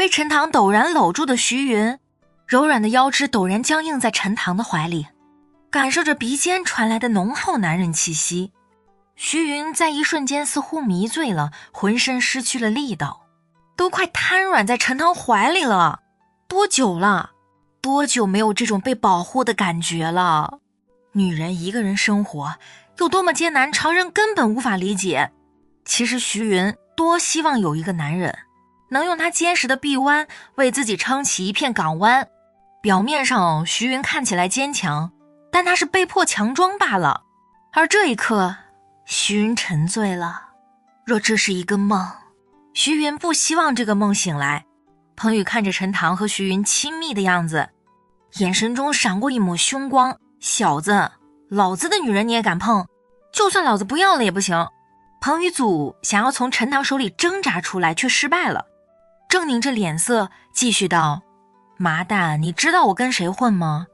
被陈塘陡然搂住的徐云，柔软的腰肢陡然僵硬在陈塘的怀里，感受着鼻尖传来的浓厚男人气息。徐云在一瞬间似乎迷醉了，浑身失去了力道，都快瘫软在陈塘怀里了。多久了？多久没有这种被保护的感觉了？女人一个人生活有多么艰难，常人根本无法理解。其实徐云多希望有一个男人能用他坚实的臂弯为自己撑起一片港湾。表面上徐云看起来坚强，但他是被迫强装罢了。而这一刻，徐云沉醉了。若这是一个梦，徐云不希望这个梦醒来。彭宇看着陈塘和徐云亲密的样子，眼神中闪过一抹凶光。小子，老子的女人你也敢碰？就算老子不要了也不行。彭宇祖想要从陈塘手里挣扎出来，却失败了，正拧着脸色继续道：麻蛋，你知道我跟谁混吗？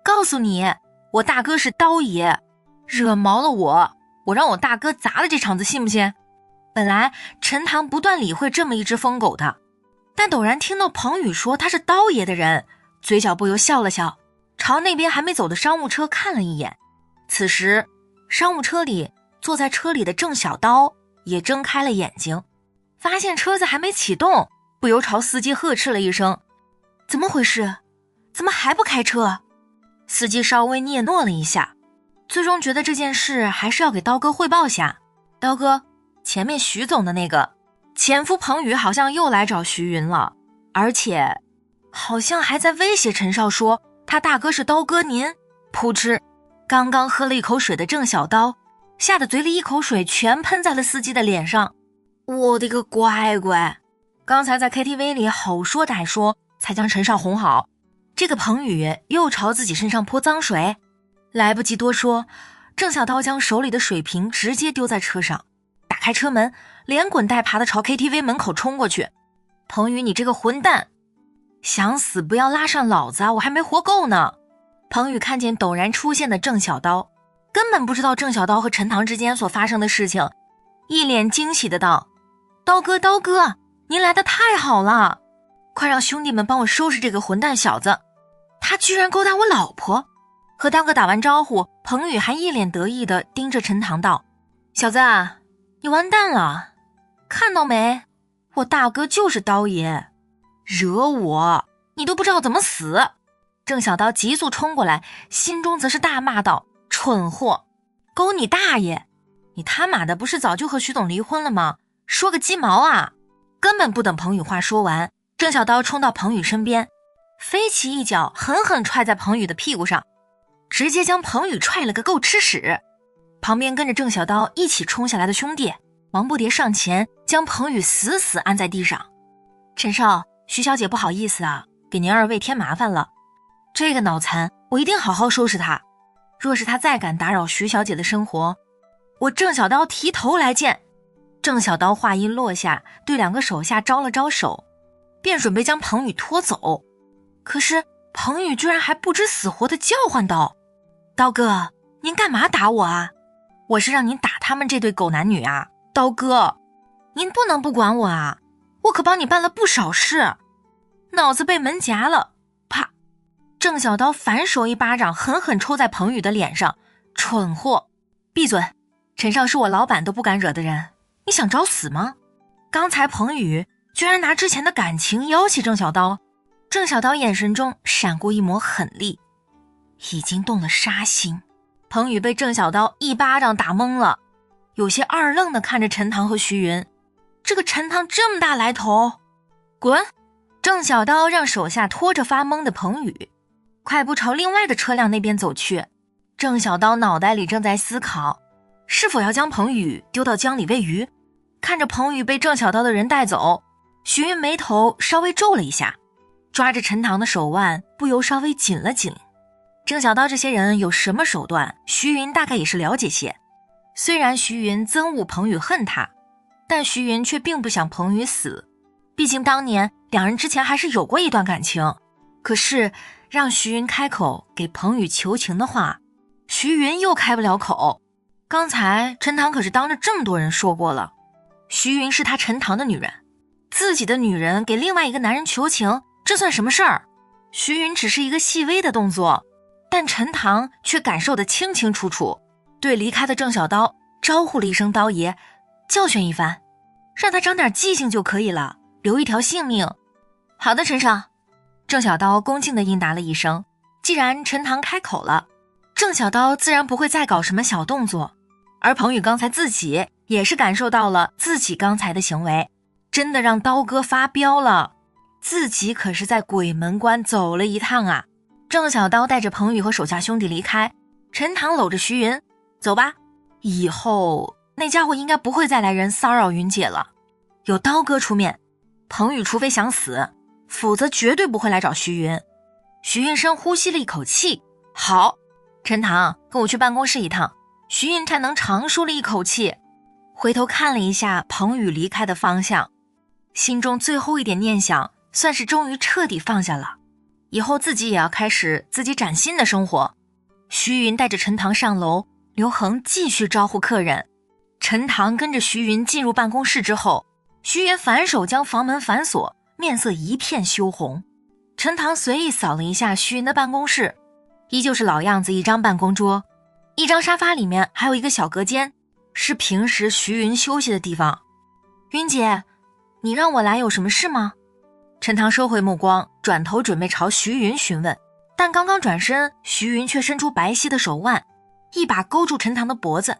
告诉你，我大哥是刀爷，惹毛了我让我大哥砸了这场子，信不信？本来陈塘不断理会这么一只疯狗的，但陡然听到彭宇说他是刀爷的人，嘴角不由笑了笑，朝那边还没走的商务车看了一眼。此时商务车里坐在车里的郑小刀也睁开了眼睛，发现车子还没启动，不由朝司机呵斥了一声：怎么回事？怎么还不开车？司机稍微嗫嚅了一下，最终觉得这件事还是要给刀哥汇报下。刀哥，前面徐总的那个前夫彭宇好像又来找徐云了，而且好像还在威胁陈少说他大哥是刀哥您。噗嗤，刚刚喝了一口水的郑小刀吓得嘴里一口水全喷在了司机的脸上。我的个乖乖，刚才在 KTV 里好说歹说才将陈少哄好，这个彭宇又朝自己身上泼脏水。来不及多说，郑小刀将手里的水瓶直接丢在车上，打开车门，连滚带爬的朝 KTV 门口冲过去。彭宇，你这个混蛋，想死不要拉上老子啊，我还没活够呢。彭宇看见陡然出现的郑小刀，根本不知道郑小刀和陈塘之间所发生的事情，一脸惊喜的道：刀哥，您来得太好了，快让兄弟们帮我收拾这个混蛋小子，他居然勾搭我老婆。和刀哥打完招呼，彭宇还一脸得意的盯着陈塘道：小子，你完蛋了，看到没？我大哥就是刀爷，惹我你都不知道怎么死。郑小刀急速冲过来，心中则是大骂道：蠢货，勾你大爷，你他妈的不是早就和徐总离婚了吗？说个鸡毛啊！根本不等彭宇话说完，郑小刀冲到彭宇身边，飞起一脚狠狠踹在彭宇的屁股上，直接将彭宇踹了个够吃屎。旁边跟着郑小刀一起冲下来的兄弟王不迭上前将彭宇死死按在地上。陈少，徐小姐不好意思啊，给您二位添麻烦了，这个脑残我一定好好收拾他，若是他再敢打扰徐小姐的生活，我郑小刀提头来见。郑小刀话音落下，对两个手下招了招手，便准备将彭宇拖走。可是彭宇居然还不知死活地叫唤道：刀哥，您干嘛打我啊？我是让您打他们这对狗男女啊，刀哥，您不能不管我啊，我可帮你办了不少事。脑子被门夹了，啪！郑小刀反手一巴掌狠狠抽在彭宇的脸上。蠢货，闭嘴！陈少是我老板都不敢惹的人，你想找死吗？刚才彭宇居然拿之前的感情要挟郑小刀，郑小刀眼神中闪过一抹狠厉，已经动了杀心。彭宇被郑小刀一巴掌打懵了，有些二愣地看着陈塘和徐云。这个陈塘这么大来头，滚！郑小刀让手下拖着发懵的彭宇快步朝另外的车辆那边走去。郑小刀脑袋里正在思考是否要将彭宇丢到江里喂鱼。看着彭宇被郑小刀的人带走，徐云眉头稍微皱了一下，抓着陈塘的手腕不由稍微紧了紧。郑小刀这些人有什么手段，徐云大概也是了解些。虽然徐云憎恶彭宇恨他，但徐云却并不想彭宇死，毕竟当年两人之前还是有过一段感情。可是让徐云开口给彭宇求情的话，徐云又开不了口。刚才陈塘可是当着这么多人说过了，徐云是他陈塘的女人，自己的女人给另外一个男人求情，这算什么事儿？徐云只是一个细微的动作，但陈塘却感受得清清楚楚，对离开的郑小刀招呼了一声刀爷，教训一番，让他长点记性就可以了，留一条性命。好的，陈上。郑小刀恭敬地应答了一声。既然陈塘开口了，郑小刀自然不会再搞什么小动作。而彭宇刚才自己也是感受到了自己刚才的行为，真的让刀哥发飙了。自己可是在鬼门关走了一趟啊。郑小刀带着彭宇和手下兄弟离开，陈塘搂着徐云，走吧，以后那家伙应该不会再来人骚扰云姐了。有刀哥出面，彭宇除非想死，否则绝对不会来找徐云。徐云深呼吸了一口气，好，陈塘跟我去办公室一趟。徐云才能长舒了一口气，回头看了一下彭宇离开的方向，心中最后一点念想算是终于彻底放下了。以后自己也要开始自己崭新的生活。徐云带着陈塘上楼，刘恒继续招呼客人。陈塘跟着徐云进入办公室之后，徐云反手将房门反锁，面色一片羞红。陈塘随意扫了一下徐云的办公室，依旧是老样子，一张办公桌，一张沙发，里面还有一个小隔间，是平时徐云休息的地方。云姐，你让我来有什么事吗？陈塘收回目光，转头准备朝徐云询问，但刚刚转身，徐云却伸出白皙的手腕，一把勾住陈塘的脖子，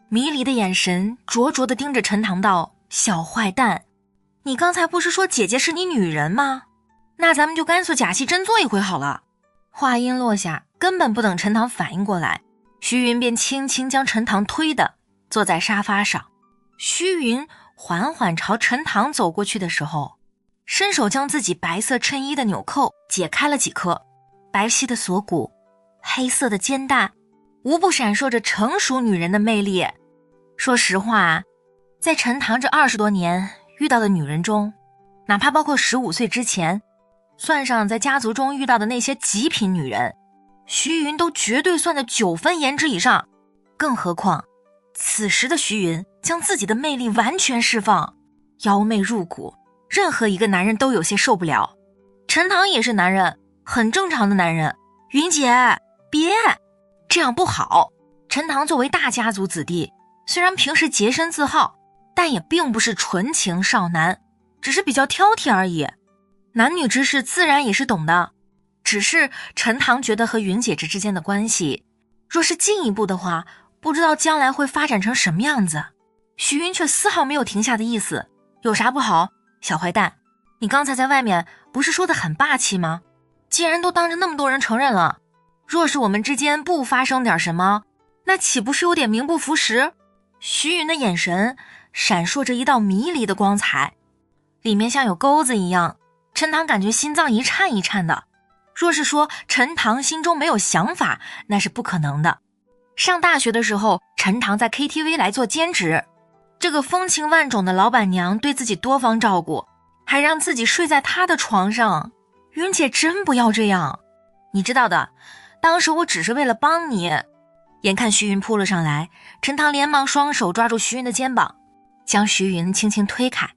迷离的眼神灼灼地盯着陈塘道：小坏蛋，你刚才不是说姐姐是你女人吗？那咱们就干脆假戏真做一回好了。话音落下，根本不等陈塘反应过来，徐云便轻轻将陈塘推的坐在沙发上。徐云缓缓朝陈塘走过去的时候，伸手将自己白色衬衣的纽扣解开了几颗，白皙的锁骨，黑色的肩带，无不闪烁着成熟女人的魅力。说实话，在陈塘这20多年遇到的女人中，哪怕包括15岁之前，算上在家族中遇到的那些极品女人，徐云都绝对算得9分颜值以上。更何况此时的徐云将自己的魅力完全释放，妖媚入骨，任何一个男人都有些受不了。陈塘也是男人，很正常的男人。云姐，别这样不好。陈塘作为大家族子弟，虽然平时洁身自好，但也并不是纯情少男，只是比较挑剔而已。男女之事自然也是懂的，只是陈塘觉得和云姐这之间的关系，若是进一步的话，不知道将来会发展成什么样子。徐云却丝毫没有停下的意思，有啥不好？小坏蛋，你刚才在外面不是说的很霸气吗？既然都当着那么多人承认了，若是我们之间不发生点什么，那岂不是有点名不符实？徐云的眼神闪烁着一道迷离的光彩，里面像有钩子一样，陈塘感觉心脏一颤一颤的。若是说陈塘心中没有想法，那是不可能的。上大学的时候，陈塘在 KTV 来做兼职，这个风情万种的老板娘对自己多方照顾，还让自己睡在她的床上。云姐真不要这样，你知道的，当时我只是为了帮你。眼看徐云扑了上来，陈塘连忙双手抓住徐云的肩膀，将徐云轻轻推开。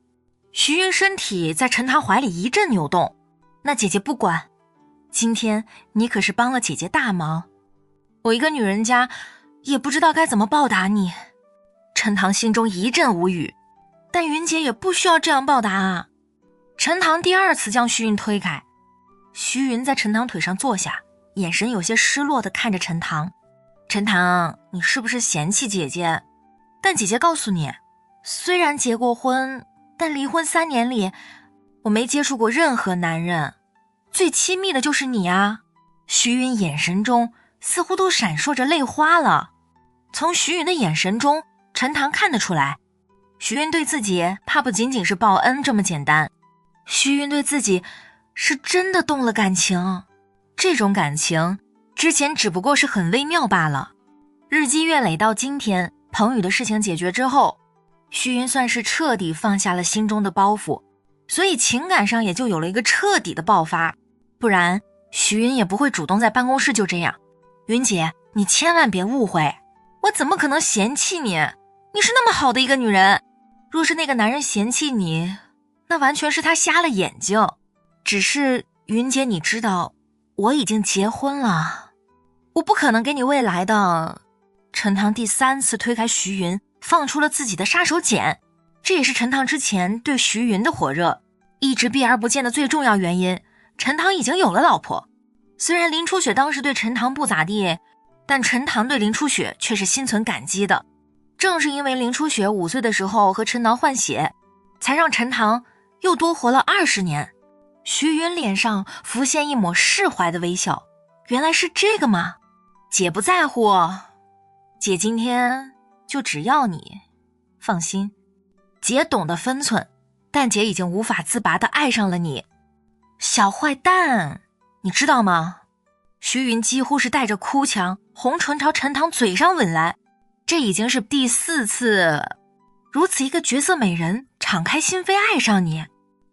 徐云身体在陈塘怀里一阵扭动，那姐姐不管，今天你可是帮了姐姐大忙，我一个女人家也不知道该怎么报答你。陈塘心中一阵无语，但云姐也不需要这样报答啊。陈塘第2次将徐云推开，徐云在陈塘腿上坐下，眼神有些失落地看着陈塘。陈塘，你是不是嫌弃姐姐？但姐姐告诉你，虽然结过婚，但离婚3年里，我没接触过任何男人，最亲密的就是你啊。徐云眼神中似乎都闪烁着泪花了。从徐云的眼神中，陈塘看得出来，徐云对自己怕不仅仅是报恩这么简单，徐云对自己是真的动了感情。这种感情之前只不过是很微妙罢了。日积月累到今天，彭宇的事情解决之后，徐云算是彻底放下了心中的包袱，所以情感上也就有了一个彻底的爆发。不然徐云也不会主动在办公室就这样。云姐，你千万别误会，我怎么可能嫌弃你？你是那么好的一个女人，若是那个男人嫌弃你，那完全是他瞎了眼睛。只是云姐，你知道我已经结婚了，我不可能给你未来的。陈塘第3次推开徐云，放出了自己的杀手锏，这也是陈塘之前对徐云的火热一直避而不见的最重要原因。陈塘已经有了老婆，虽然林初雪当时对陈塘不咋地，但陈塘对林初雪却是心存感激的。正是因为林初雪5岁的时候和陈塘换血，才让陈塘又多活了20年。徐云脸上浮现一抹释怀的微笑，原来是这个吗？姐不在乎，姐今天就只要你，放心，姐懂得分寸，但姐已经无法自拔地爱上了你。小坏蛋，你知道吗？徐云几乎是带着哭腔，红唇朝陈塘嘴上吻来，这已经是第4次。如此一个绝色美人敞开心扉爱上你，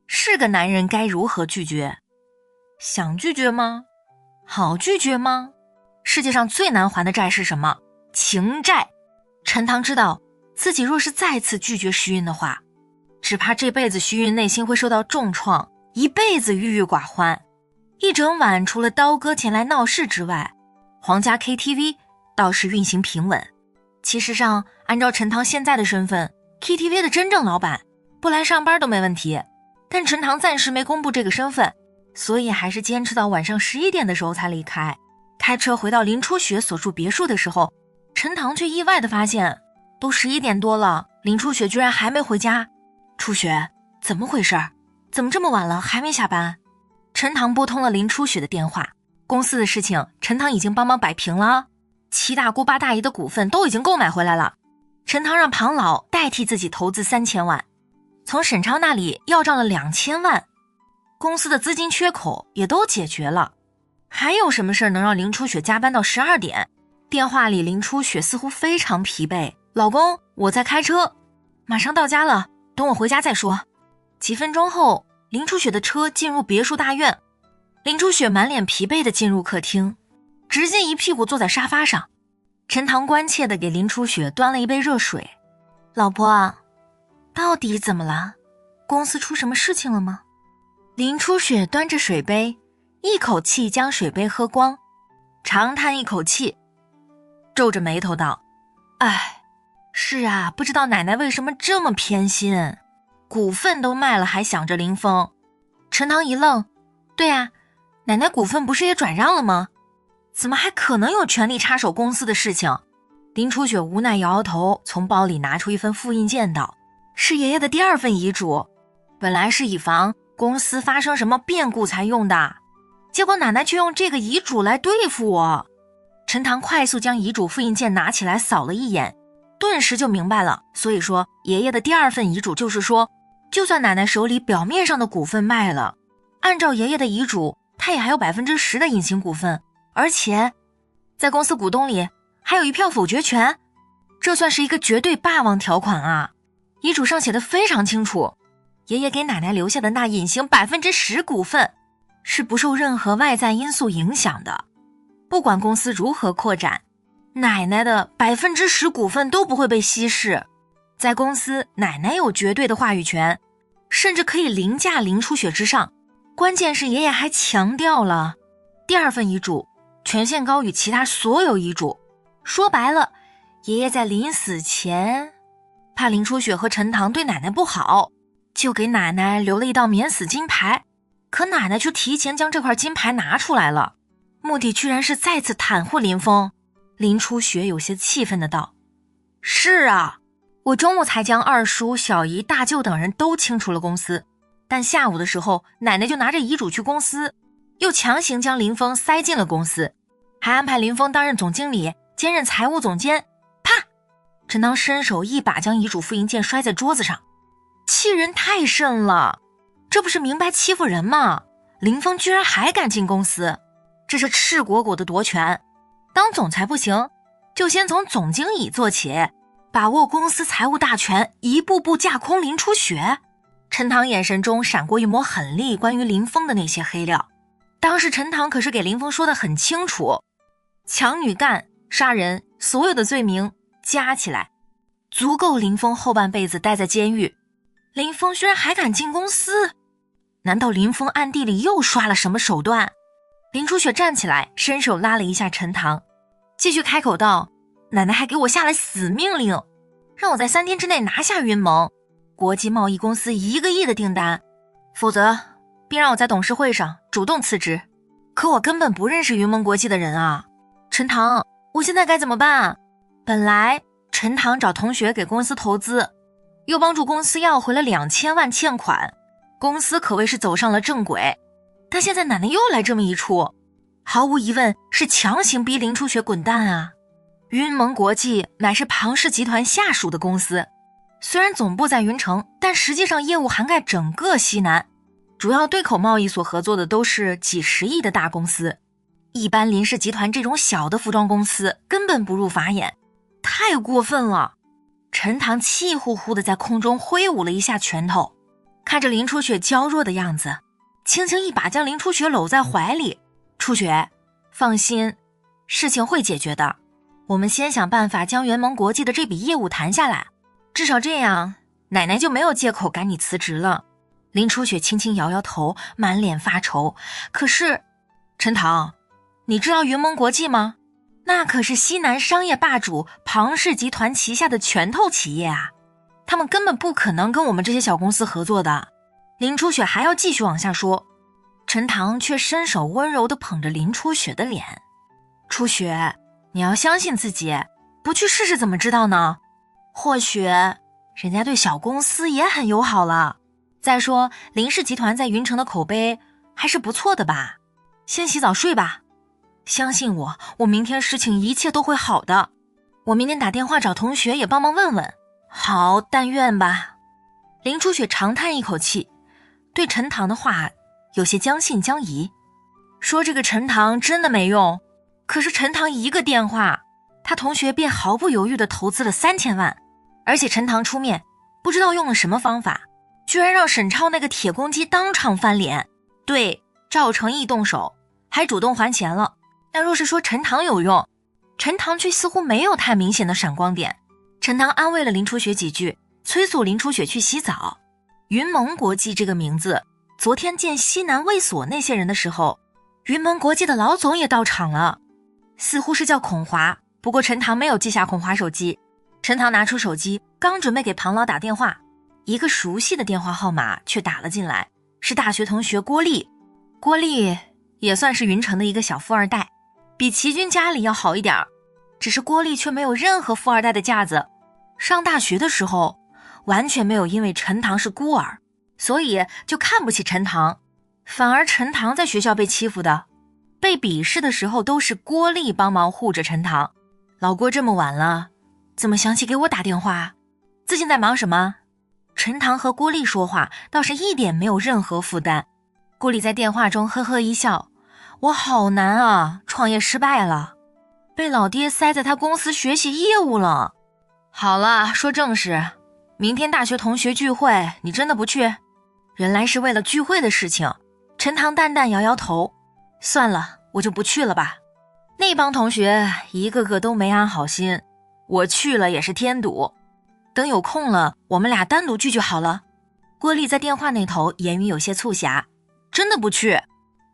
是个男人该如何拒绝？想拒绝吗？好拒绝吗？世界上最难还的债是什么？情债。陈塘知道自己若是再次拒绝徐云的话，只怕这辈子徐云内心会受到重创，一辈子郁郁寡欢。一整晚除了刀哥前来闹事之外，皇家 KTV 倒是运行平稳。其实上，按照陈塘现在的身份， KTV 的真正老板不来上班都没问题，但陈塘暂时没公布这个身份，所以还是坚持到晚上11点的时候才离开。开车回到林初雪所住别墅的时候，陈塘却意外地发现都11点多了，林初雪居然还没回家。初雪，怎么回事？怎么这么晚了还没下班？陈塘拨通了林初雪的电话，公司的事情陈塘已经帮忙摆平了，7大姑8大姨的股份都已经购买回来了。陈塘让庞老代替自己投资3000万，从沈超那里要账了2000万，公司的资金缺口也都解决了。还有什么事能让林初雪加班到12点？电话里林初雪似乎非常疲惫，老公，我在开车，马上到家了，等我回家再说。几分钟后，林初雪的车进入别墅大院，林初雪满脸疲惫地进入客厅，直接一屁股坐在沙发上。陈塘关切地给林初雪端了一杯热水。老婆，到底怎么了？公司出什么事情了吗？林初雪端着水杯，一口气将水杯喝光，长叹一口气，皱着眉头道：哎，是啊，不知道奶奶为什么这么偏心，股份都卖了还想着林峰。陈塘一愣，对啊，奶奶股份不是也转让了吗？怎么还可能有权力插手公司的事情？林初雪无奈摇摇头，从包里拿出一份复印件道：是爷爷的第2份遗嘱，本来是以防公司发生什么变故才用的，结果奶奶却用这个遗嘱来对付我。陈塘快速将遗嘱复印件拿起来扫了一眼，顿时就明白了。所以说爷爷的第2份遗嘱就是说，就算奶奶手里表面上的股份卖了，按照爷爷的遗嘱，他也还有10%的隐形股份，而且在公司股东里还有1票否决权，这算是一个绝对霸王条款啊！遗嘱上写的非常清楚，爷爷给奶奶留下的那隐形10%股份是不受任何外在因素影响的，不管公司如何扩展，奶奶的10%股份都不会被稀释。在公司，奶奶有绝对的话语权，甚至可以凌驾林初雪之上。关键是爷爷还强调了第2份遗嘱权限高于其他所有遗嘱。说白了，爷爷在临死前怕林初雪和陈塘对奶奶不好，就给奶奶留了一道免死金牌，可奶奶却提前将这块金牌拿出来了，目的居然是再次袒护林峰。林初雪有些气愤的道：是啊，我中午才将二叔、小姨、大舅等人都清除了公司，但下午的时候奶奶就拿着遗嘱去公司，又强行将林峰塞进了公司，还安排林峰担任总经理，兼任财务总监。啪！陈塘伸手一把将遗嘱复印件摔在桌子上，气人太甚了，这不是明白欺负人吗？林峰居然还敢进公司，这是赤果果的夺权。当总裁不行，就先从总经理做起，把握公司财务大权，一步步架空林初雪。陈塘眼神中闪过一抹狠戾，关于林峰的那些黑料，当时陈塘可是给林峰说得很清楚，强女干、杀人，所有的罪名加起来，足够林峰后半辈子待在监狱。林峰居然还敢进公司，难道林峰暗地里又耍了什么手段？林初雪站起来，伸手拉了一下陈塘，继续开口道：奶奶还给我下了死命令，让我在3天之内拿下云盟国际贸易公司1个亿的订单，否则并让我在董事会上主动辞职。可我根本不认识云盟国际的人啊，陈塘，我现在该怎么办？本来陈塘找同学给公司投资，又帮助公司要回了2000万欠款，公司可谓是走上了正轨。但现在奶奶又来这么一出，毫无疑问是强行逼林初雪滚蛋啊！云盟国际乃是庞氏集团下属的公司，虽然总部在云城，但实际上业务涵盖整个西南，主要对口贸易所合作的都是几十亿的大公司，一般林氏集团这种小的服装公司根本不入法眼，太过分了！陈塘气呼呼地在空中挥舞了一下拳头，看着林初雪娇弱的样子，轻轻一把将林初雪搂在怀里。初雪，放心，事情会解决的。我们先想办法将元盟国际的这笔业务谈下来，至少这样，奶奶就没有借口赶你辞职了。林初雪轻轻摇摇头，满脸发愁。可是，陈塘，你知道云盟国际吗？那可是西南商业霸主庞氏集团旗下的拳头企业啊，他们根本不可能跟我们这些小公司合作的。林初雪还要继续往下说，陈塘却伸手温柔地捧着林初雪的脸。初雪，你要相信自己，不去试试怎么知道呢？或许人家对小公司也很友好了。再说林氏集团在云城的口碑还是不错的吧。先洗澡睡吧，相信我，我明天事情一切都会好的。我明天打电话找同学也帮忙问问。好，但愿吧。林初雪长叹一口气，对陈塘的话有些将信将疑，说这个陈塘真的没用。可是陈塘一个电话，他同学便毫不犹豫地投资了3000万，而且陈塘出面，不知道用了什么方法，居然让沈超那个铁公鸡当场翻脸，对赵成义动手，还主动还钱了。但若是说陈塘有用，陈塘却似乎没有太明显的闪光点。陈塘安慰了林初雪几句，催促林初雪去洗澡。云盟国际这个名字，昨天见西南卫所那些人的时候，云盟国际的老总也到场了，似乎是叫孔华，不过陈塘没有记下孔华手机。陈塘拿出手机，刚准备给庞老打电话，一个熟悉的电话号码却打了进来，是大学同学郭丽。郭丽也算是云城的一个小富二代，比齐军家里要好一点，只是郭丽却没有任何富二代的架子。上大学的时候完全没有因为陈塘是孤儿，所以就看不起陈塘，反而陈塘在学校被欺负的，被鄙视的时候都是郭丽帮忙护着陈塘。老郭这么晚了，怎么想起给我打电话？最近在忙什么？陈塘和郭丽说话倒是一点没有任何负担。郭丽在电话中呵呵一笑，我好难啊，创业失败了，被老爹塞在他公司学习业务了。好了，说正事，明天大学同学聚会，你真的不去？原来是为了聚会的事情。陈塘淡淡摇摇头，算了，我就不去了吧。那帮同学一个个都没安好心，我去了也是添堵。等有空了，我们俩单独聚就好了。郭丽在电话那头言语有些促狭，真的不去？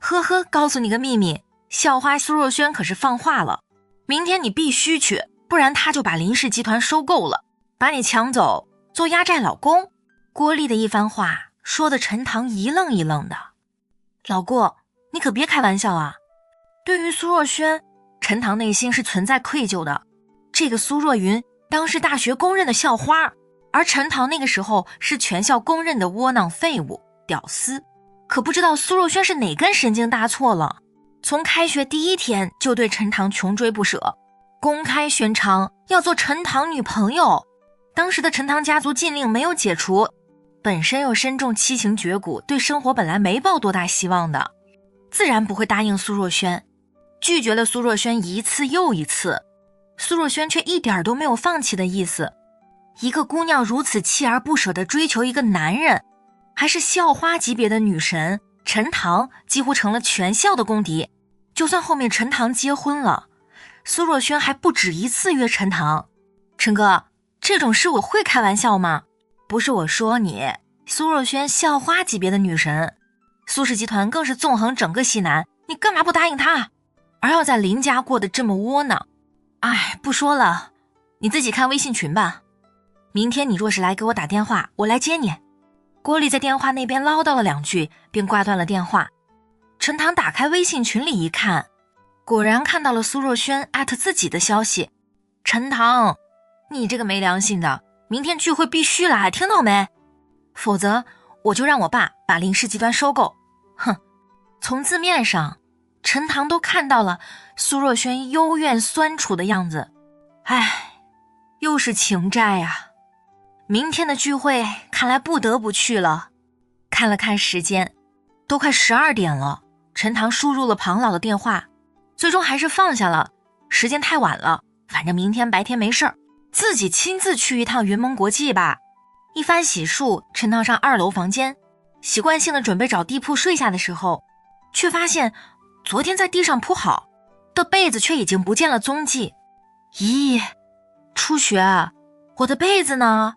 呵呵，告诉你个秘密，校花苏若瑄可是放话了，明天你必须去，不然她就把林氏集团收购了，把你抢走做压寨老公。郭丽的一番话说的陈塘一愣一愣的。老郭，你可别开玩笑啊。对于苏若瑄，陈塘内心是存在愧疚的。这个苏若云当时大学公认的校花，而陈塘那个时候是全校公认的窝囊废物屌丝。可不知道苏若瑄是哪根神经搭错了，从开学第一天就对陈塘穷追不舍，公开宣称要做陈塘女朋友。当时的陈塘家族禁令没有解除，本身又身中七情绝骨，对生活本来没抱多大希望的，自然不会答应苏若瑄，拒绝了苏若瑄一次又一次。苏若瑄却一点都没有放弃的意思。一个姑娘如此锲而不舍地追求一个男人，还是校花级别的女神，陈塘几乎成了全校的公敌。就算后面陈塘结婚了，苏若瑄还不止一次约陈塘。陈哥，这种事我会开玩笑吗？不是我说你，苏若瑄校花级别的女神，苏氏集团更是纵横整个西南，你干嘛不答应她？而要在林家过得这么窝囊。哎，不说了，你自己看微信群吧。明天你若是来给我打电话，我来接你。郭丽在电话那边唠叨了2句，便挂断了电话。陈塘打开微信群里一看，果然看到了苏若瑄艾特自己的消息。陈塘，你这个没良心的，明天聚会必须来，听到没？否则我就让我爸把林氏集团收购。哼，从字面上，陈塘都看到了苏若瑄幽怨酸楚的样子。唉，又是情债啊。明天的聚会看来不得不去了。看了看时间，都快12点了。陈塘输入了庞老的电话，最终还是放下了，时间太晚了，反正明天白天没事儿，自己亲自去一趟云盟国际吧。一番洗漱，陈塘上2楼房间，习惯性的准备找地铺睡下的时候，却发现昨天在地上铺好的被子却已经不见了踪迹。咦，初雪，我的被子呢？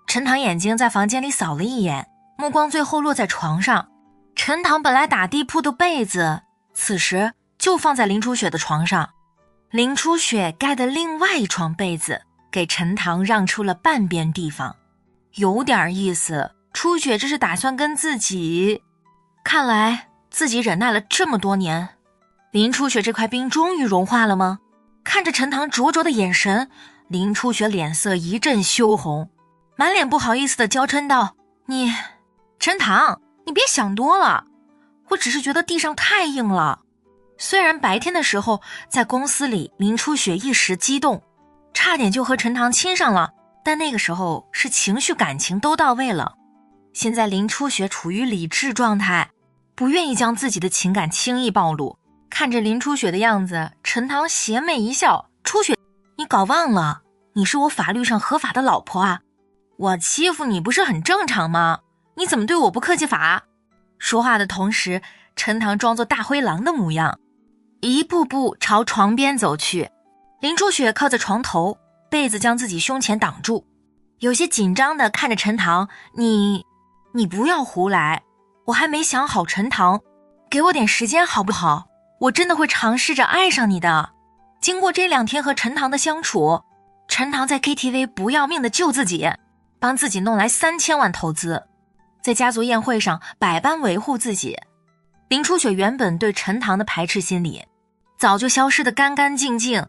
陈塘眼睛在房间里扫了一眼，目光最后落在床上。陈塘本来打地铺的被子，此时就放在林初雪的床上。林初雪盖的另外一床被子给陈塘让出了半边地方，有点意思。初雪这是打算跟自己，看来自己忍耐了这么多年，林初雪这块冰终于融化了吗？看着陈塘灼灼的眼神，林初雪脸色一阵羞红，满脸不好意思的娇嗔道：陈塘，你别想多了，我只是觉得地上太硬了。虽然白天的时候在公司里林初雪一时激动，差点就和陈塘亲上了，但那个时候是情绪感情都到位了。现在林初雪处于理智状态，不愿意将自己的情感轻易暴露。看着林初雪的样子，陈塘邪魅一笑：初雪，你搞忘了，你是我法律上合法的老婆啊，我欺负你不是很正常吗？你怎么对我不客气法？说话的同时，陈塘装作大灰狼的模样，一步步朝床边走去。林初雪靠在床头，被子将自己胸前挡住，有些紧张地看着陈塘：你不要胡来，我还没想好。陈塘，给我点时间好不好？我真的会尝试着爱上你的。经过这2天和陈塘的相处，陈塘在 KTV 不要命的救自己，帮自己弄来3000万投资，在家族宴会上百般维护自己。林初雪原本对陈塘的排斥心理早就消失得干干净净，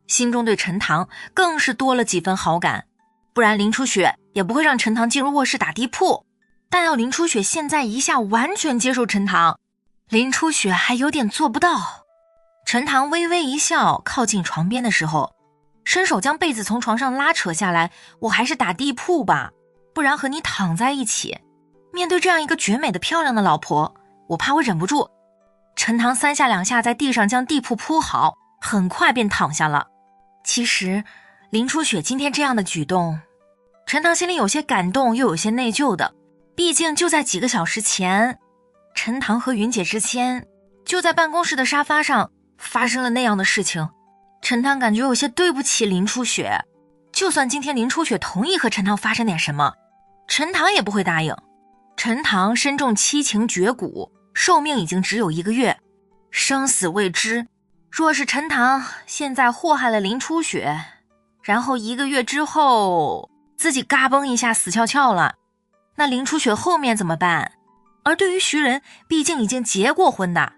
心中对陈塘更是多了几分好感，不然林初雪也不会让陈塘进入卧室打地铺。但要林初雪现在一下完全接受陈塘，林初雪还有点做不到。陈塘微微一笑，靠近床边的时候，伸手将被子从床上拉扯下来：我还是打地铺吧，不然和你躺在一起。面对这样一个绝美的漂亮的老婆，我怕我忍不住。陈塘3下2下在地上将地铺铺好，很快便躺下了。其实林初雪今天这样的举动，陈塘心里有些感动又有些内疚的。毕竟就在几个小时前，陈塘和云姐之间就在办公室的沙发上发生了那样的事情。陈塘感觉有些对不起林初雪，就算今天林初雪同意和陈塘发生点什么，陈塘也不会答应。陈塘身中七情绝骨，寿命已经只有1个月，生死未知。若是陈塘现在祸害了林初雪，然后1个月之后自己嘎嘣一下死翘翘了，那林初雪后面怎么办？而对于徐仁，毕竟已经结过婚的，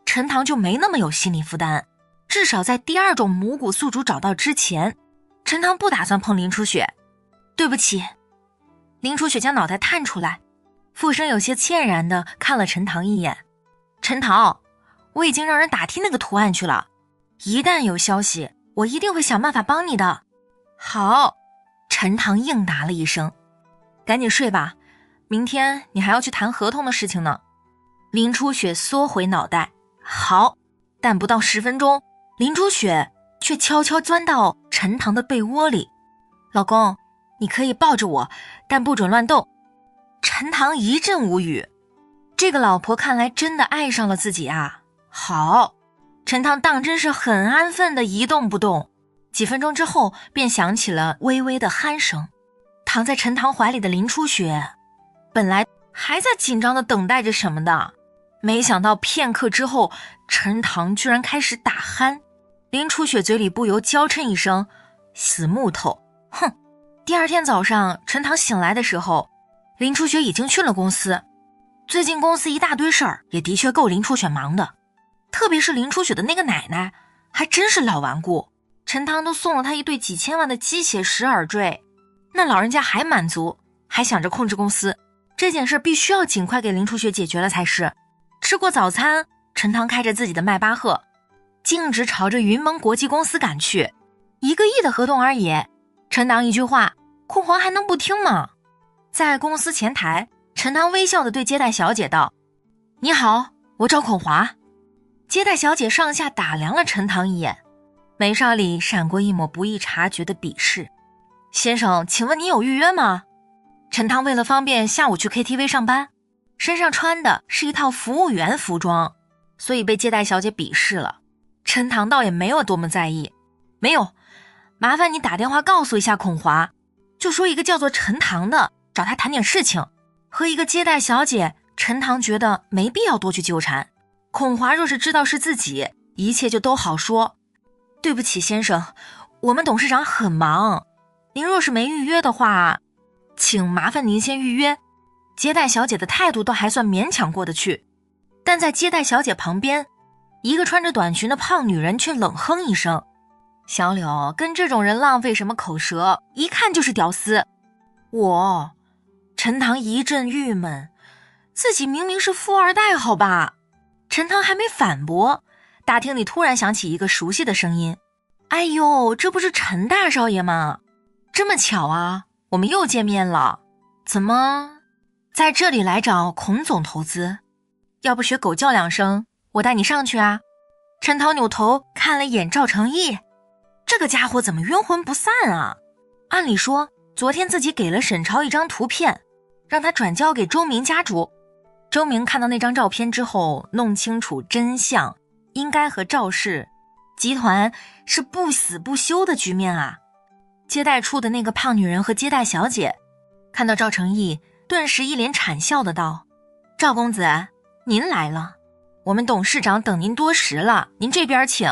陈塘就没那么有心理负担。至少在第2种母骨宿主找到之前，陈塘不打算碰林初雪。对不起。林初雪将脑袋探出来，附身有些歉然地看了陈塘一眼。陈塘，我已经让人打听那个图案去了，一旦有消息，我一定会想办法帮你的。好。陈塘应答了一声。赶紧睡吧，明天你还要去谈合同的事情呢。林初雪缩回脑袋。好。但不到10分钟，林初雪却悄悄钻到陈塘的被窝里。老公，你可以抱着我，但不准乱动。陈塘一阵无语，这个老婆看来真的爱上了自己啊。好。陈塘当真是很安分的一动不动，几分钟之后便响起了微微的鼾声。躺在陈塘怀里的林初雪本来还在紧张的等待着什么的，没想到片刻之后，陈塘居然开始打鼾。林初雪嘴里不由娇嗔一声：“死木头！”哼。第二天早上，陈塘醒来的时候，林初雪已经去了公司。最近公司一大堆事儿，也的确够林初雪忙的。特别是林初雪的那个奶奶，还真是老顽固。陈塘都送了她一对几千万的鸡血石耳坠，那老人家还满足，还想着控制公司。这件事必须要尽快给林初雪解决了才是。吃过早餐，陈塘开着自己的迈巴赫，径直朝着云盟国际公司赶去。1个亿的合同而已，陈塘一句话，孔华还能不听吗？在公司前台，陈塘微笑地对接待小姐道：“你好，我找孔华。”接待小姐上下打量了陈塘一眼，眉梢里闪过一抹不易察觉的鄙视。“先生，请问你有预约吗？”陈塘为了方便下午去 KTV 上班，身上穿的是一套服务员服装，所以被接待小姐鄙视了。陈塘倒也没有多么在意。“没有，麻烦你打电话告诉一下孔华，就说一个叫做陈塘的找他谈点事情。”和一个接待小姐，陈塘觉得没必要多去纠缠。孔华若是知道是自己，一切就都好说。“对不起先生，我们董事长很忙，您若是没预约的话，请麻烦您先预约。”接待小姐的态度倒还算勉强过得去，但在接待小姐旁边，一个穿着短裙的胖女人却冷哼一声：“小柳，跟这种人浪费什么口舌，一看就是屌丝。”陈塘一阵郁闷，自己明明是富二代好吧？陈塘还没反驳，大厅里突然响起一个熟悉的声音：“哎呦，这不是陈大少爷吗？这么巧啊，我们又见面了。怎么在这里来找孔总投资？要不学狗叫2声，我带你上去啊？”陈塘扭头看了一眼赵成义，这个家伙怎么冤魂不散啊？按理说昨天自己给了沈超一张图片，让他转交给周明家主。周明看到那张照片之后，弄清楚真相，应该和赵氏集团是不死不休的局面啊。接待处的那个胖女人和接待小姐看到赵成义，顿时一脸谄笑的道：“赵公子，您来了，我们董事长等您多时了，您这边请。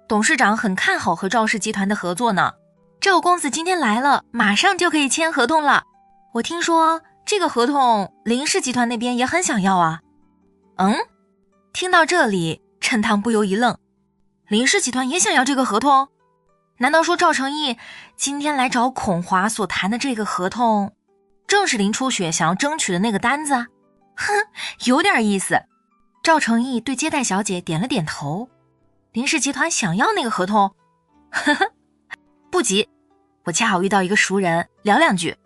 董事长很看好和赵氏集团的合作呢。赵公子今天来了，马上就可以签合同了。我听说这个合同林氏集团那边也很想要啊。”听到这里，陈塘不由一愣，林氏集团也想要这个合同？难道说赵成义今天来找孔华所谈的这个合同，正是林初雪想要争取的那个单子？哼，有点意思。赵成义对接待小姐点了点头。林氏集团想要那个合同？呵呵，不急，我恰好遇到一个熟人，聊2句。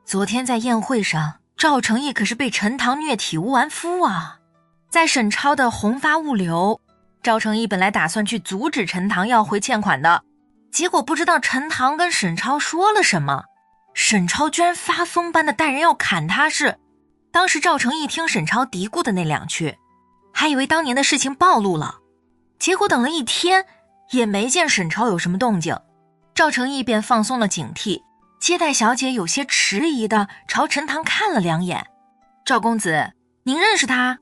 昨天在宴会上，赵成义可是被陈塘虐体无完肤啊。在沈超的宏发物流，赵成义本来打算去阻止陈塘要回欠款的，结果不知道陈塘跟沈超说了什么，沈超居然发疯般的带人要砍他是。当时赵成义听沈超嘀咕的那2句，还以为当年的事情暴露了，结果等了1天也没见沈超有什么动静，赵成义便放松了警惕。接待小姐有些迟疑的朝陈塘看了2眼：“赵公子，您认识他？”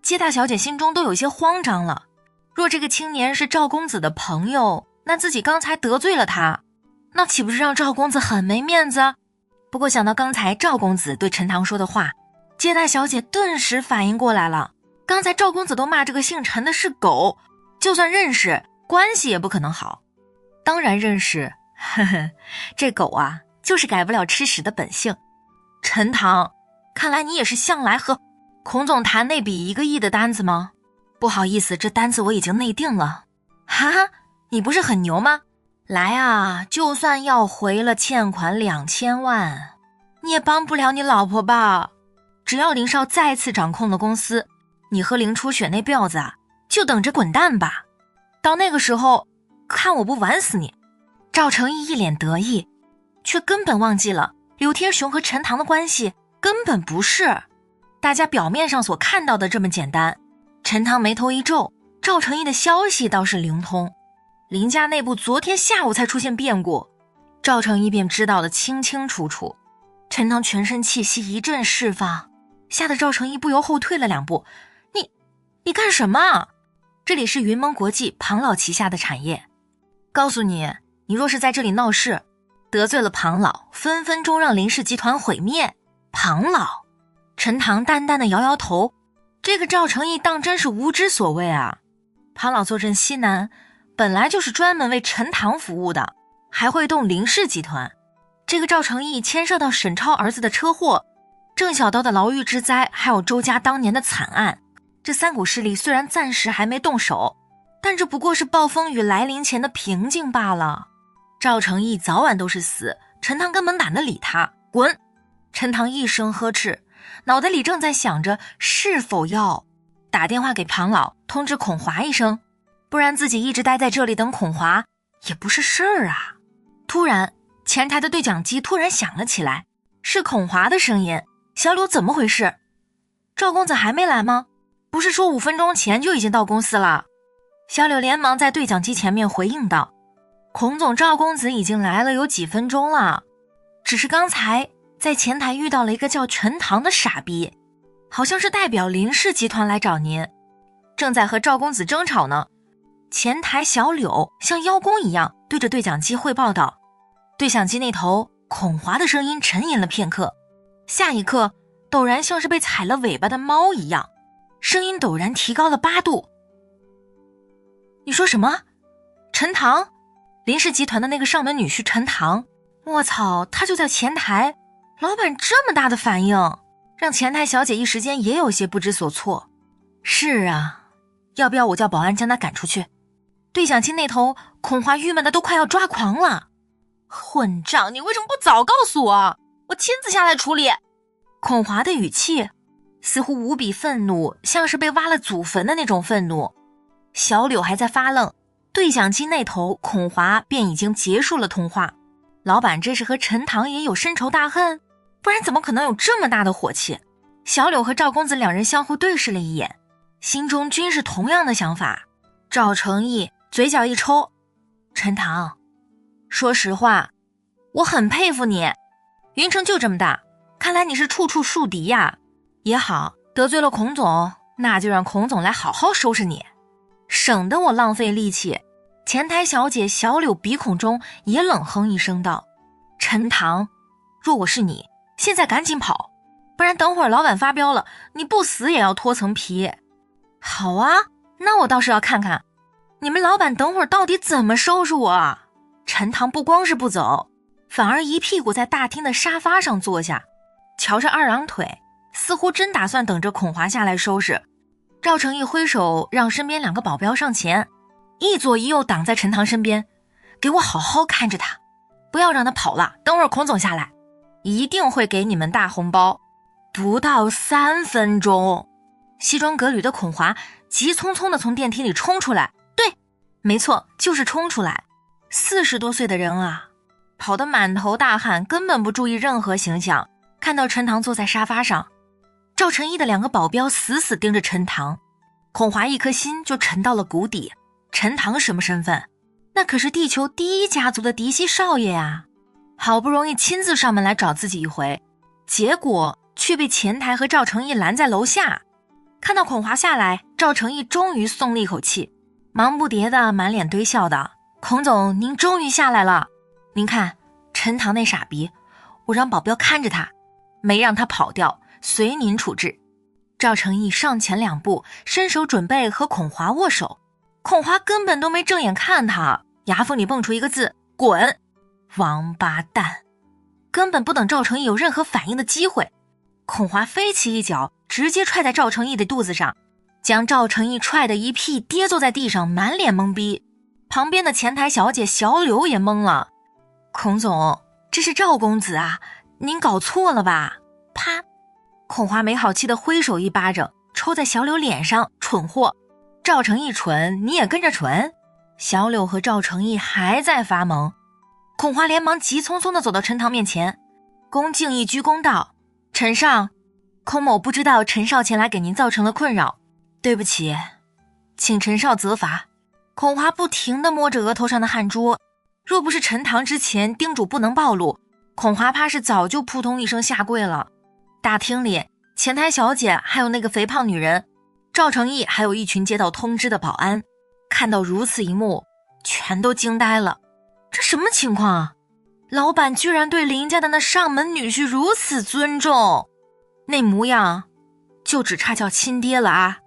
接待小姐心中都有些慌张了，若这个青年是赵公子的朋友，那自己刚才得罪了他，那岂不是让赵公子很没面子？不过想到刚才赵公子对陈塘说的话，接待小姐顿时反应过来了，刚才赵公子都骂这个姓陈的是狗，就算认识，关系也不可能好。当然认识，呵呵，这狗啊，就是改不了吃屎的本性。陈塘，看来你也是向来和孔总谈那笔1个亿的单子吗？不好意思，这单子我已经内定了。哈哈，你不是很牛吗？来啊，就算要回了欠款2000万，你也帮不了你老婆吧？只要林少再次掌控了公司，你和林初雪那婊子啊，就等着滚蛋吧。到那个时候，看我不玩死你。赵成义一脸得意，却根本忘记了柳天雄和陈塘的关系根本不是大家表面上所看到的这么简单。陈塘眉头一皱，赵成义的消息倒是灵通，林家内部昨天下午才出现变故，赵成义便知道得清清楚楚。陈塘全身气息一阵释放，吓得赵成义不由后退了2步。你干什么？这里是云盟国际庞老旗下的产业，告诉你，你若是在这里闹事，得罪了庞老，分分钟让林氏集团毁灭。庞老？陈塘淡淡的摇摇头，这个赵成义当真是无知所谓啊。庞老坐镇西南，本来就是专门为陈塘服务的，还会动林氏集团。这个赵成义牵涉到沈超儿子的车祸，郑小刀的牢狱之灾，还有周家当年的惨案，这3股势力虽然暂时还没动手，但这不过是暴风雨来临前的平静罢了。赵成义早晚都是死，陈塘根本懒得理他，滚！陈塘一声呵斥，脑袋里正在想着是否要打电话给庞老通知孔华一声，不然自己一直待在这里等孔华也不是事儿啊。突然前台的对讲机突然响了起来，是孔华的声音。小柳，怎么回事？赵公子还没来吗？不是说5分钟前就已经到公司了？小柳连忙在对讲机前面回应道，孔总，赵公子已经来了有几分钟了，只是刚才在前台遇到了一个叫陈塘的傻逼，好像是代表林氏集团来找您，正在和赵公子争吵呢。前台小柳像邀功一样对着对讲机汇报道。对讲机那头孔华的声音沉吟了片刻，下一刻陡然像是被踩了尾巴的猫一样，声音陡然提高了8度。你说什么？陈塘？林氏集团的那个上门女婿陈塘？我操，他就在前台，老板这么大的反应，让前台小姐一时间也有些不知所措。是啊，要不要我叫保安将他赶出去？对讲机那头孔华郁闷的都快要抓狂了。混账，你为什么不早告诉我？我亲自下来处理。孔华的语气似乎无比愤怒，像是被挖了祖坟的那种愤怒。小柳还在发愣，对讲机那头孔华便已经结束了通话。老板这是和陈塘也有深仇大恨，不然怎么可能有这么大的火气？小柳和赵公子两人相互对视了一眼，心中均是同样的想法。赵成义嘴角一抽，陈塘，说实话，我很佩服你，云城就这么大，看来你是处处树敌呀。也好，得罪了孔总，那就让孔总来好好收拾你，省得我浪费力气。前台小姐小柳鼻孔中也冷哼一声道，陈塘，若我是你，现在赶紧跑，不然等会儿老板发飙了，你不死也要脱层皮。好啊，那我倒是要看看你们老板等会儿到底怎么收拾我。陈塘不光是不走，反而一屁股在大厅的沙发上坐下，瞧着2郎腿，似乎真打算等着孔华下来收拾。赵成义挥手让身边2个保镖上前，一左一右挡在陈塘身边，给我好好看着他，不要让他跑了，等会儿孔总下来一定会给你们大红包。不到3分钟，西装革履的孔华急匆匆地从电梯里冲出来，对，没错，就是冲出来。40多岁的人啊，跑得满头大汗，根本不注意任何形象。看到陈塘坐在沙发上，赵成义的2个保镖死死盯着陈塘，孔华一颗心就沉到了谷底。陈塘什么身份？那可是地球第1家族的嫡系少爷啊，好不容易亲自上门来找自己一回，结果却被前台和赵成义拦在楼下。看到孔华下来，赵成义终于松了一口气，忙不迭的满脸堆笑的，孔总，您终于下来了。您看陈塘那傻逼，我让保镖看着他，没让他跑掉，随您处置。赵成义上前2步，伸手准备和孔华握手，孔华根本都没正眼看他，牙缝里蹦出一个字，滚！王八蛋！根本不等赵成义有任何反应的机会，孔华飞起一脚，直接踹在赵成义的肚子上，将赵成义踹得一屁跌坐在地上，满脸懵逼。旁边的前台小姐小柳也懵了，孔总，这是赵公子啊，您搞错了吧？啪！孔华没好气的挥手一巴掌抽在小柳脸上，蠢货！赵成义蠢，你也跟着蠢？小柳和赵成义还在发懵，孔华连忙急匆匆地走到陈塘面前，恭敬一鞠躬道，陈少，孔某不知道陈少前来给您造成了困扰，对不起，请陈少责罚。孔华不停地摸着额头上的汗珠，若不是陈塘之前叮嘱不能暴露，孔华怕是早就扑通一声下跪了。大厅里前台小姐还有那个肥胖女人，赵成义还有一群接到通知的保安，看到如此一幕，全都惊呆了。这什么情况啊？老板居然对林家的那上门女婿如此尊重，那模样就只差叫亲爹了啊！